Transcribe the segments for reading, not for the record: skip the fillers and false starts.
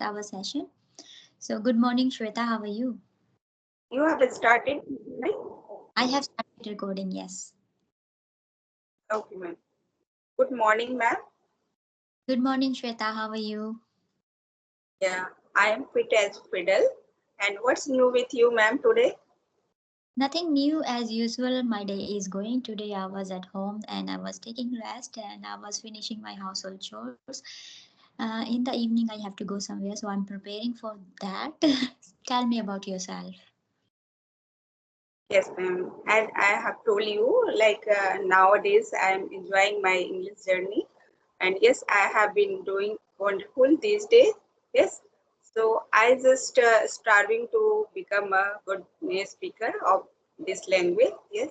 our session. So, good morning, Shweta. How are you? You have started, right? I have started recording, yes. Okay, ma'am. Good morning, ma'am. Good morning, Shweta. How are you? Yeah, I am fit as fiddle. And what's new with you, ma'am, today? Nothing new as usual. My day is going. Today I was at home and I was taking rest and I was finishing my household chores. In the evening, I have to go somewhere, so I'm preparing for that. Tell me about yourself. Yes, ma'am. As I have told you, nowadays I am enjoying my English journey. And yes, I have been doing wonderful these days. Yes. So I just striving to become a good speaker of this language. Yes.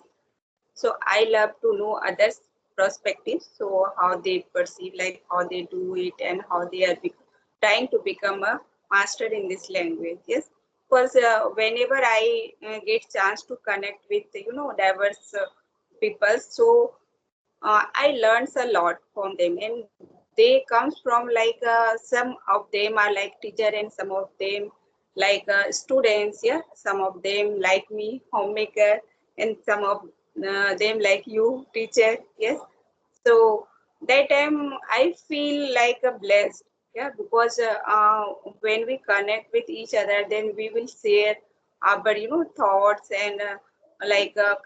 So I love to know others' perspectives, so how they perceive, like how they do it, and how they are trying to become a master in this language. Yes, because whenever I get chance to connect with diverse people, so I learns a lot from them, and they comes from some of them are like teacher, and some of them students. Yeah, some of them like me, homemaker, and some of them like you, teacher. Yes, so that time I feel like a blessed. Yeah, because when we connect with each other, then we will share our thoughts and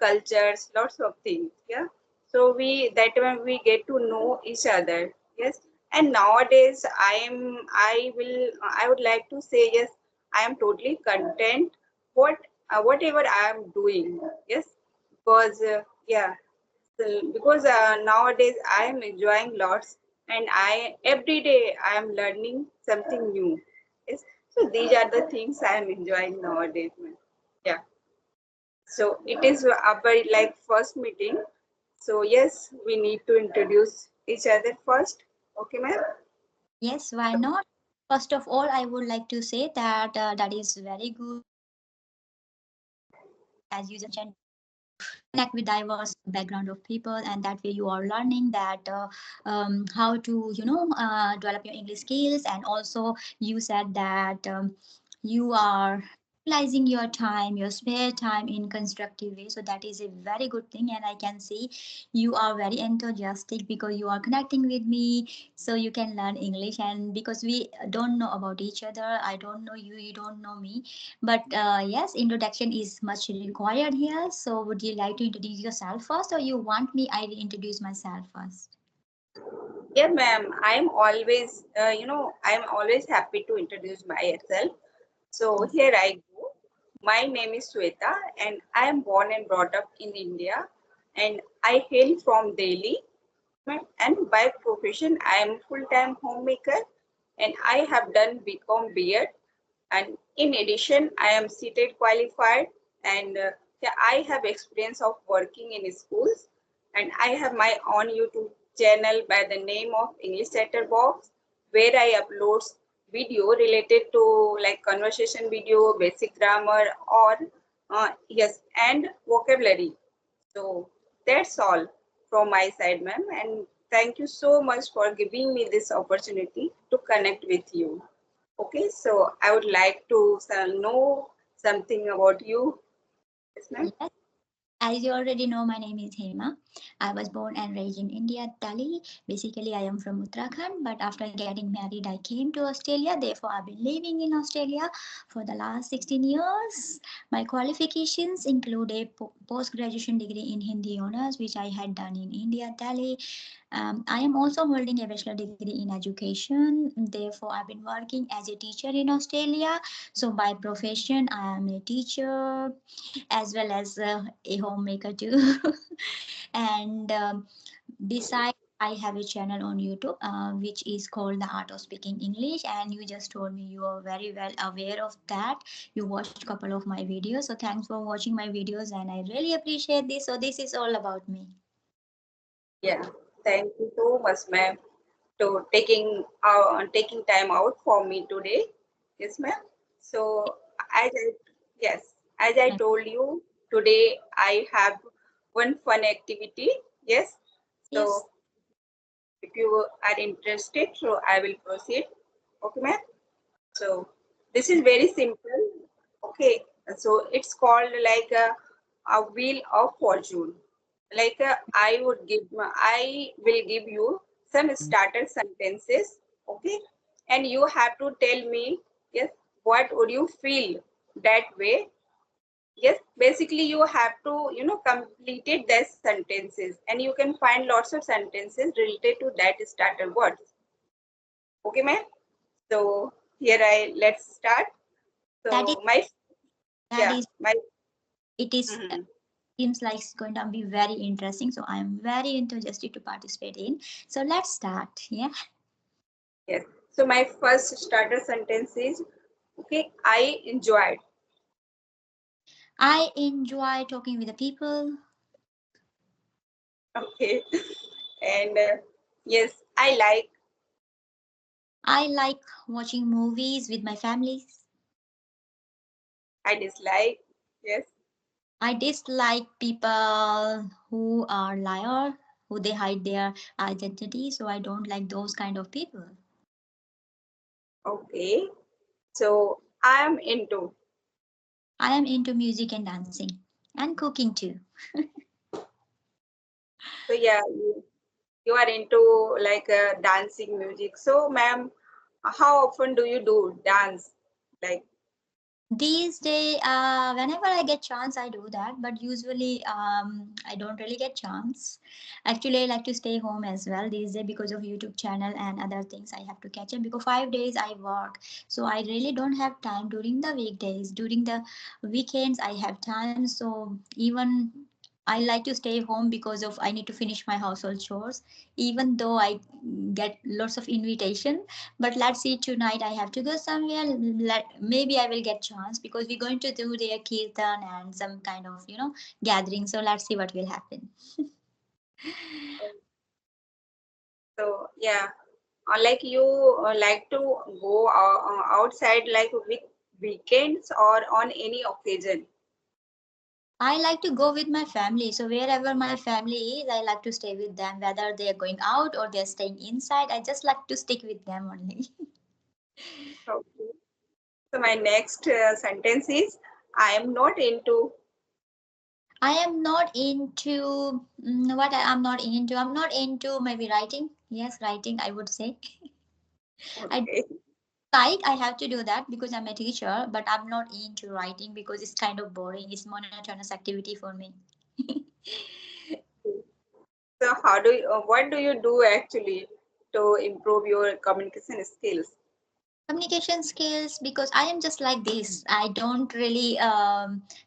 cultures, lots of things. Yeah, so we that when we get to know each other. Yes, and nowadays I would like to say, yes, I am totally content whatever I am doing. Yes, because yeah, so, because nowadays I am enjoying lots, and I every day I am learning something new. Yes, so these are the things I am enjoying nowadays, ma'am. Yeah, so it is our first meeting. So yes, we need to introduce each other first. Okay, ma'am. Yes, why not? First of all, I would like to say that that is very good as you just mentioned connect with diverse background of people and that way you are learning that how to develop your English skills and also you said that you are utilizing your time your spare time in constructive way, so that is a very good thing and I can see you are very enthusiastic because you are connecting with me so you can learn English. And because we don't know about each other, I don't know you, you don't know me, but yes, introduction is much required here. So would you like to introduce yourself first or you want me I introduce myself first? Yeah, ma'am. I'm always happy to introduce myself. So Yes. here I go. My name is Shweta, and I am born and brought up in India, and I hail from Delhi. And by profession, I am full-time homemaker, and I have done BCom B.Ed. And in addition, I am seated qualified, and yeah, I have experience of working in schools, and I have my own YouTube channel by the name of English Chatterbox, where I upload video related to like conversation video, basic grammar, or yes, and vocabulary. So that's all from my side, ma'am. And thank you so much for giving me this opportunity to connect with you. Okay, so I would like to know something about you. Yes, ma'am. Yes. As you already know, my name is Hema. I was born and raised in India, Delhi. Basically, I am from Uttarakhand, but after getting married, I came to Australia. Therefore, I've been living in Australia for the last 16 years. My qualifications include a post graduation degree in Hindi honors, which I had done in India, Delhi. I am also holding a bachelor degree in education. Therefore, I've been working as a teacher in Australia. So, by profession, I am a teacher as well as a homemaker too. and besides, I have a channel on YouTube which is called The Art of Speaking English. And you just told me you are very well aware of that. You watched a couple of my videos. So thanks for watching my videos and I really appreciate this. So this is all about me. Yeah, thank you so much, ma'am, to taking time out for me today. Yes, ma'am. So as I, yes, as I told you today, I have one fun activity. Yes. Yes. So if you are interested, so I will proceed. Okay, ma'am. So this is very simple. Okay, so it's called like a wheel of fortune. Like I will give you some starter sentences. Okay, and you have to tell me, yes, what would you feel that way? Yes, basically you have to, completed these sentences, and you can find lots of sentences related to that starter words. Okay, ma'am. So here let's start. That is So my that yeah is my it is mhm. seems like it's going to be very interesting. So I am very enthusiastic to participate in. So let's start. Yeah. Yes. So my first starter sentence is, okay, I enjoyed. I enjoy talking with the people. Okay, and yes, I like. I like watching movies with my families. I dislike. Yes. I dislike people who are liar, who they hide their identity. So I don't like those kind of people. Okay. So I am into. I am into music and dancing and cooking too. So yeah, you are into like dancing music. So ma'am, how often do you do dance? Like These days, whenever I get chance, I do that. But usually, I don't really get chance. Actually, I like to stay home as well these days because of YouTube channel and other things I have to catch up. Because 5 days I work, so I really don't have time during the weekdays. During the weekends, I have time. So even I like to stay home because of I need to finish my household chores. Even though I get lots of invitation, but let's see, tonight I have to go somewhere. Maybe I will get chance because we're going to do their kirtan and some kind of gathering. So let's see what will happen. so, yeah. Like you like to go outside like with weekends or on any occasion. I like to go with my family. So wherever my family is, I like to stay with them. Whether they are going out or they're staying inside, I just like to stick with them only. Okay. So my next sentence is, I am not into. I am not into what I'm not into. I'm not into maybe writing. Yes, writing. I would say. I Okay. like I have to do that because I'm a teacher, but I'm not into writing because it's kind of boring. It's monotonous activity for me. So how do you, what do you do actually to improve your communication skills? Communication skills, because I am just like this. I don't really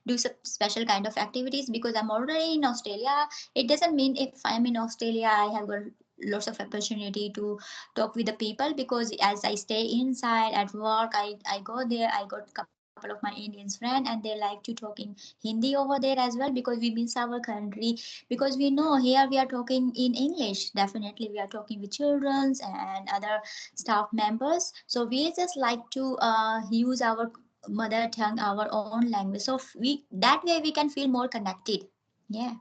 do some special kind of activities because I'm already in Australia. It doesn't mean if I'm in Australia I have got lots of opportunity to talk with the people, because as I stay inside at work, I go there. I got a couple of my Indians friend and they like to talk in Hindi over there as well because we miss our country, because we know here we are talking in English. Definitely we are talking with children and other staff members, so we just like to use our mother tongue, our own language, so we that way we can feel more connected. Yeah.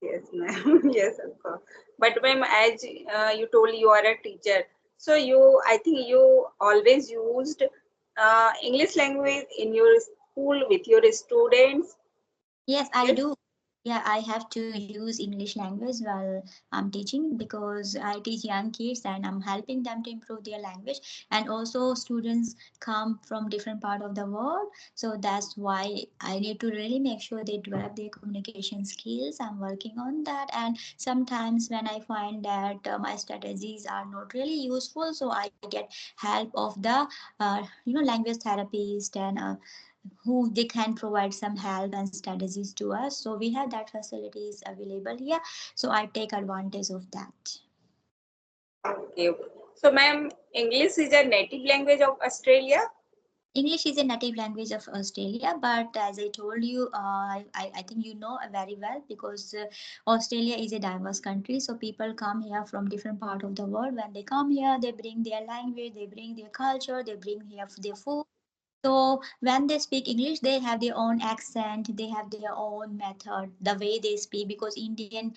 Yes, ma'am. Yes, of course. But ma'am, as you told you are a teacher, so I think you always used English language in your school with your students. Yes, I Yes. do. Yeah, I have to use English language while I'm teaching because I teach young kids and I'm helping them to improve their language. And also, students come from different part of the world, so that's why I need to really make sure they develop their communication skills. I'm working on that, and sometimes when I find that my strategies are not really useful, so I get help of the language therapist and who they can provide some help and strategies to us. So we have that facilities available here, so I take advantage of that. Okay. Okay. So, ma'am, English is a native language of Australia. English is a native language of Australia, but as I told you, I think you know very well because Australia is a diverse country. So people come here from different part of the world. When they come here, they bring their language, they bring their culture, they bring here their food. So when they speak English, they have their own accent, they have their own method, the way they speak. Because Indian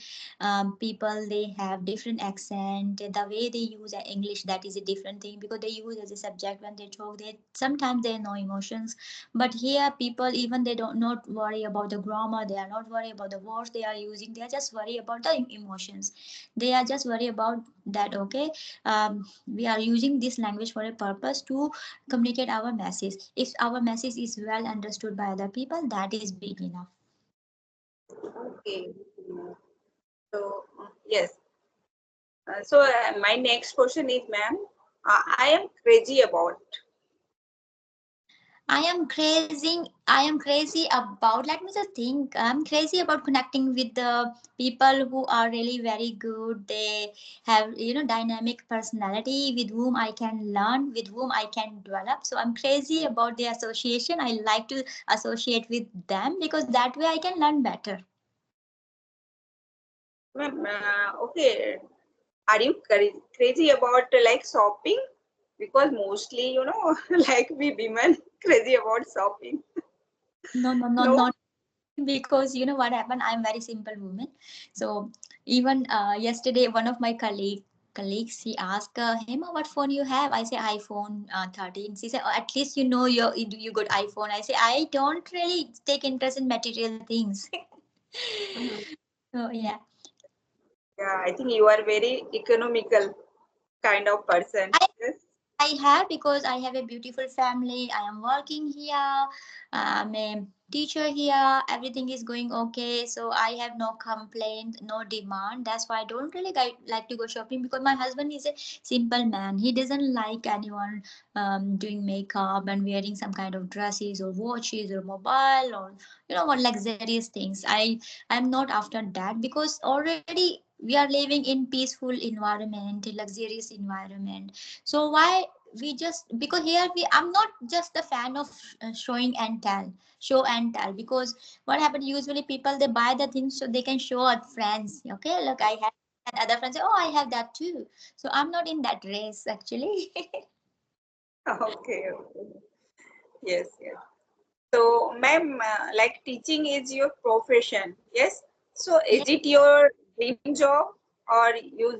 people, they have different accent. The way they use English, that is a different thing. Because they use as a subject when they talk. They sometimes they know emotions, but here people, even they don't not worry about the grammar. They are not worried about the words they are using. They are just worried about the emotions. They are just worried about that. Okay, we are using this language for a purpose to communicate our message. If our message is well understood by other people, that is big enough. Okay. So yes. My next question is, ma'am, I am crazy about. I am crazy about, let me just think. I'm crazy about connecting with the people who are really very good. They have, dynamic personality with whom I can learn, with whom I can develop. So I'm crazy about the association. I like to associate with them because that way I can learn better. Ma'am, okay. Are you crazy about like shopping? Because mostly, like we women crazy about shopping. No, no, no, No. not because you know what happened. I'm very simple woman. So even yesterday, one of my colleagues, he asked, Hema, what phone you have? I say iPhone 13. She said, oh, at least you got iPhone. I say, I don't really take interest in material things. Mhm. So yeah. Yeah, I think you are very economical kind of person. I Yes. I have because I have a beautiful family. I am working here. I'm a teacher here. Everything is going okay. So I have no complaint, no demand. That's why I don't really like to go shopping because my husband is a simple man. He doesn't like anyone doing makeup and wearing some kind of dresses or watches or mobile or what luxurious things. I'm not after that because already we are living in peaceful environment, luxurious environment. So why we just, because here we, I'm not just a fan of showing and tell, show and tell. Because what happened, usually people they buy the things so they can show at friends. Okay, look, I have, and other friends say, oh, I have that too. So I'm not in that race actually. Okay. Okay. Yes. Yes. So, ma'am, like teaching is your profession. Yes. So, Yeah, is it your dream job, or you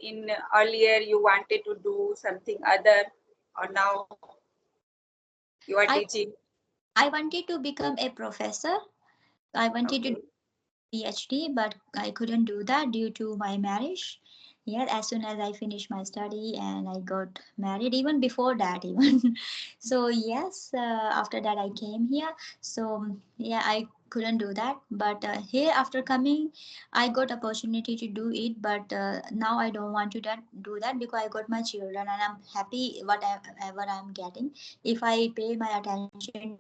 in earlier you wanted to do something other, or now you are i teaching? I wanted to become a professor. I wanted to Okay. do PhD, but I couldn't do that due to my marriage. Yeah, as soon as I finished my study and I got married, even before that, even. So yes, after that I came here. So yeah, I couldn't do that. But here, after coming, I got opportunity to do it. But now I don't want to do that because I got my children and I'm happy whatever I'm getting. If I pay my attention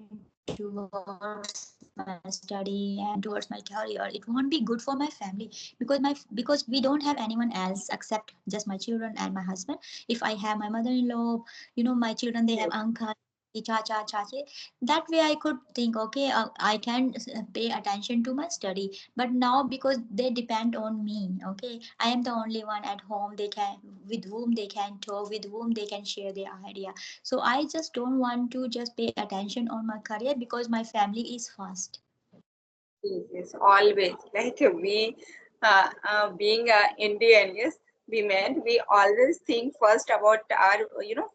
towards my study and towards my career, it won't be good for my family. Because we don't have anyone else except just my children and my husband. If I have my mother-in-law, my children, they have Yes. uncle, cha chachi. That way I could think, okay, I can pay attention to my study. But now because they depend on me, okay, I am the only one at home, they can, with whom they can talk, with whom they can share their idea. So I just don't want to just pay attention on my career because my family is first. Yes, yes, always. Like we, being Indian, yes, women, we always think first about our,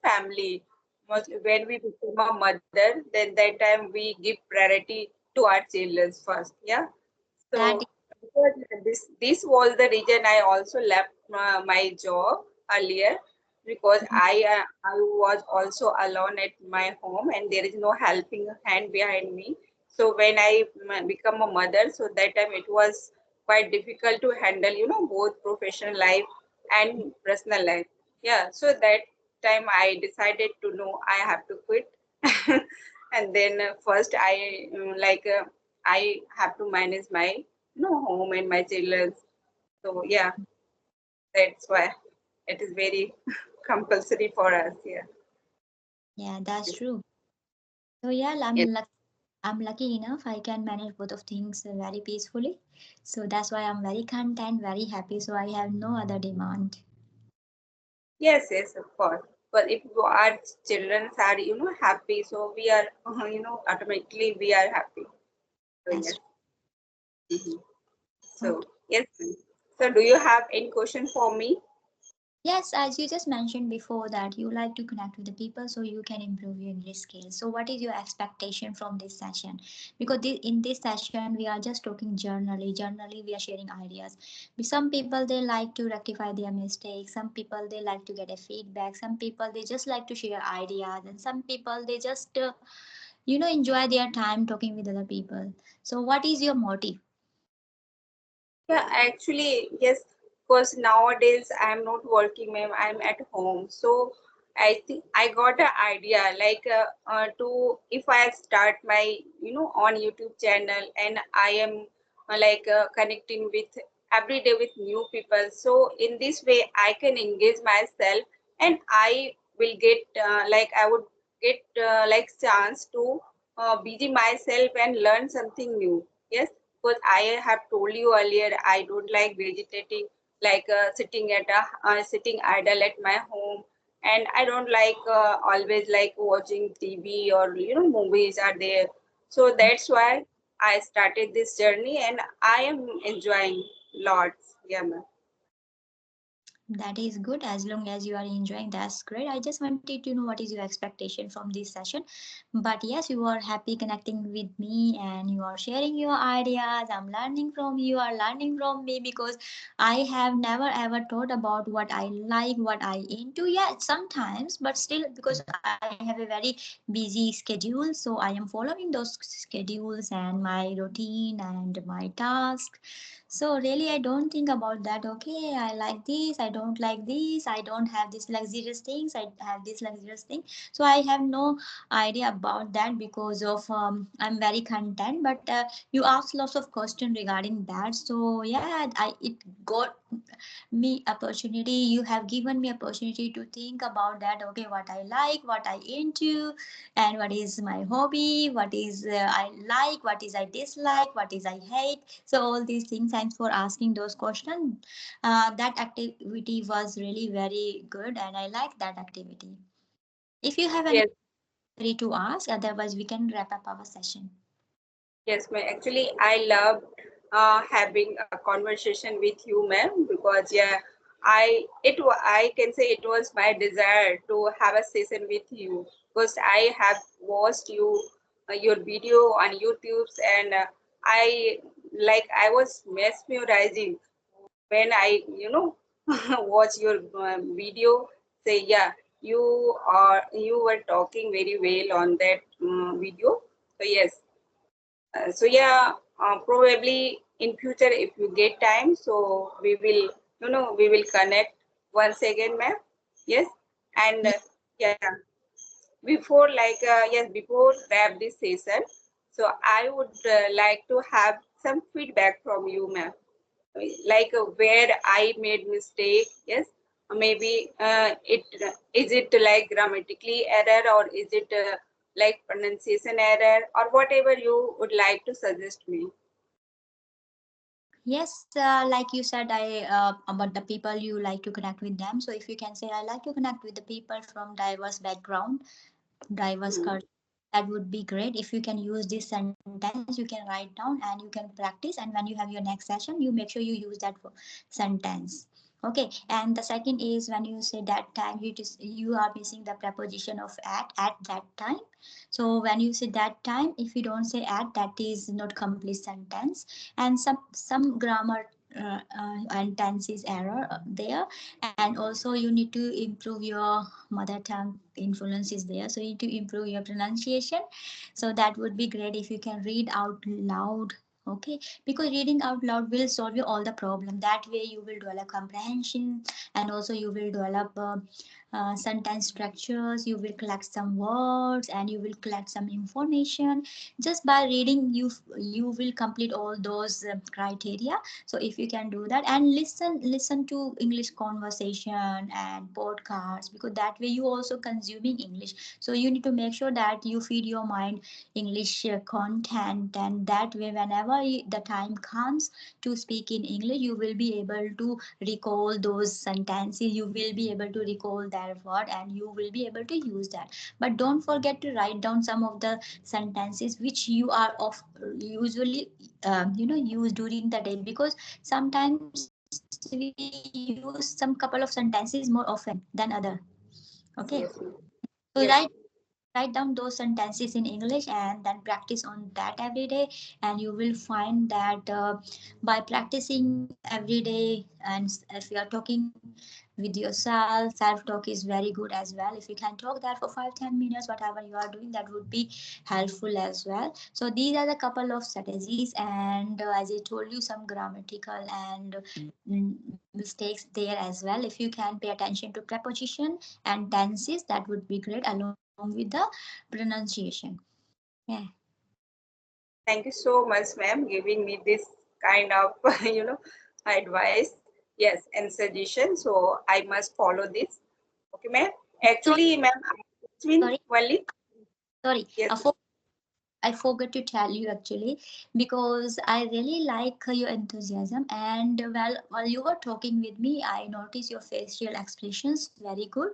family. When we become a mother, then that time we give priority to our children first. Yeah. That So because this was the reason I also left my job earlier, because I was also alone at my home and there is no helping hand behind me. So when I become a mother, so that time it was quite difficult to handle, both professional life and personal life. Yeah. So that time I decided to know I have to quit. And then first I have to manage my home and my children. So yeah, that's why it is very compulsory for us. Yeah. yeah, that's Yes. true. So yeah, Yes. I'm lucky enough I can manage both of things very peacefully. So that's why I'm very content, very happy. So I have no other demand. Yes. Yes. Of course. But if our children are, happy, so we are, automatically we are happy. So Yes. yes. Mhm. Okay. So yes. So do you have any question for me? Yes, as you just mentioned before that you like to connect with the people so you can improve your English skills. So what is your expectation from this session? Because in this session we are just talking generally. Generally we are sharing ideas. Some people they like to rectify their mistakes. Some people they like to get a feedback. Some people they just like to share ideas, and some people they just enjoy their time talking with other people. So what is your motive? Yeah, actually, yes, because nowadays I'm not working, ma'am. I'm at home. So I think I got an idea like to if I start my on YouTube channel and I am connecting with every day with new people. So in this way I can engage myself and I will get I would get chance to busy myself and learn something new. Yes, because I have told you earlier, I don't like vegetating, sitting idle at my home, and I don't like always like watching TV or movies are there. So that's why I started this journey, and I am enjoying lots. Yeah, ma'am. That is good. As long as you are enjoying, that's great. I just wanted to know what is your expectation from this session. But yes, you are happy connecting with me and you are sharing your ideas. I'm learning from you, are learning from me, because I have never ever thought about what I like, what I into. Yeah, sometimes, but still, because I have a very busy schedule, so I am following those schedules and my routine and my tasks. So really, I don't think about that. Okay, I like this. I don't like this. I don't have these luxurious things. I have this luxurious thing. So I have no idea about that, because of I'm very content. But you asked lots of questions regarding that. So yeah, I it got me opportunity. You have given me opportunity to think about that. Okay, what I like, what I into, and what is my hobby, what is I like, what is I dislike, what is I hate. So all these things, thanks for asking those questions. That activity was really very good and I like that activity. If you have any Yes, query to ask, otherwise we can wrap up our session. yes, ma'am. Actually, I love having a conversation with you, ma'am, because yeah, I can say it was my desire to have a session with you because I have watched your video on YouTube's and I was mesmerizing when I watch your video. Say yeah, you were talking very well on that video. So yes, so yeah, probably in future if you get time, so we will connect once again, ma'am. Yes, and yeah, before wrap this session, so I would like to have some feedback from you, ma'am. Where I made mistake. Yes, maybe it is it like grammatically error or is it like pronunciation error or whatever you would like to suggest me. Yes, like you said, I about the people you like to connect with them. So if you can say, I like to connect with the people from diverse background, diverse Hmm. culture, that would be great. If you can use this sentence, you can write down and you can practice, and when you have your next session you make sure you use that sentence. Okay, and the second is when you say that time, you are missing the preposition of at that time. So when you say that time, if you don't say at, that is not complete sentence. And some grammar and tense is error there. And also you need to improve your mother tongue influence is there, so you need to improve your pronunciation. So that would be great if you can read out loud. Okay, because reading out loud will solve you all the problem. That way you will develop comprehension, and also you will develop sentence structures. You will collect some words and you will collect some information. Just by reading, you will complete all those criteria. So if you can do that, and listen to English conversation and podcasts, because that way you also consuming English. So you need to make sure that you feed your mind English content, and that way whenever whenever the time comes to speak in English, you will be able to recall those sentences, you will be able to recall that word, and you will be able to use that. But don't forget to write down some of the sentences which you are of usually use during the day, because sometimes we use some couple of sentences more often than other. Okay, Yes, ma'am. so Yes. write down those sentences in English and then practice on that every day, and you will find that by practicing every day, and if you are talking with yourself, self talk is very good as well. If you can talk that for 5-10 minutes, whatever you are doing, that would be helpful as well. So these are the couple of strategies, and as I told you, some grammatical and mistakes there as well. If you can pay attention to preposition and tenses, that would be great, along with the pronunciation. Yeah. Thank you so much, ma'am, giving me this kind of advice. Yes, and suggestion. So I must follow this. Okay, ma'am. So Actually, ma'am, it's been sorry, only sorry. yes. I forgot to tell you actually, because I really like your enthusiasm. And while you were talking with me, I noticed your facial expressions very good,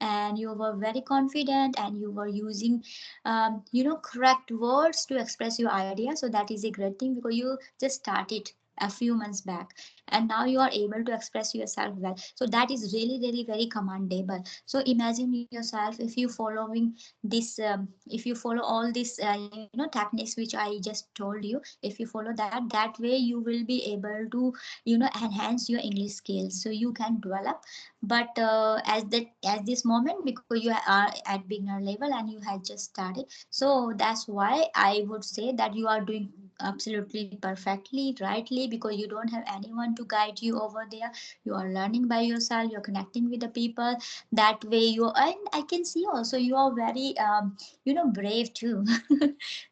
and you were very confident, and you were using, correct words to express your idea. So that is a great thing, because you just started a few months back, and now you are able to express yourself well. So that is really, really very commendable. So imagine yourself, if you following this if you follow all these techniques which I just told you, if you follow that way, you will be able to enhance your English skills, so you can develop. But at this moment, because you are at beginner level and you had just started, so that's why I would say that you are doing absolutely perfectly rightly, because you don't have anyone to guide you over there. You are learning by yourself, you're connecting with the people that way. You, and I can see also you are very brave too.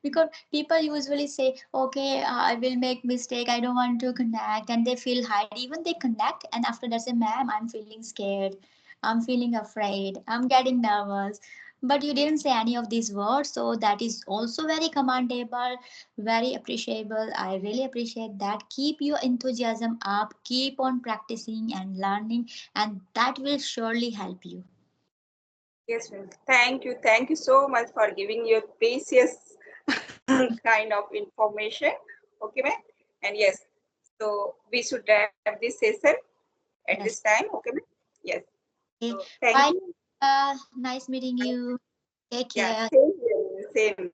Because people usually say, okay, I will make mistake, I don't want to connect, and they feel hide. Even they connect, and after that say, ma'am, I'm feeling scared, I'm feeling afraid, I'm getting nervous. But you didn't say any of these words, so that is also very commendable, very appreciable. I really appreciate that. Keep your enthusiasm up, keep on practicing and learning, and that will surely help you. Yes, ma'am. Thank you. Thank you so much for giving your precious kind of information. Okay, ma'am. And yes, so we should wrap this session at this Yes. time. Okay, ma'am. Yes. Okay. So thank Bye. you. Nice meeting you. Take Yeah, care. same here. Same.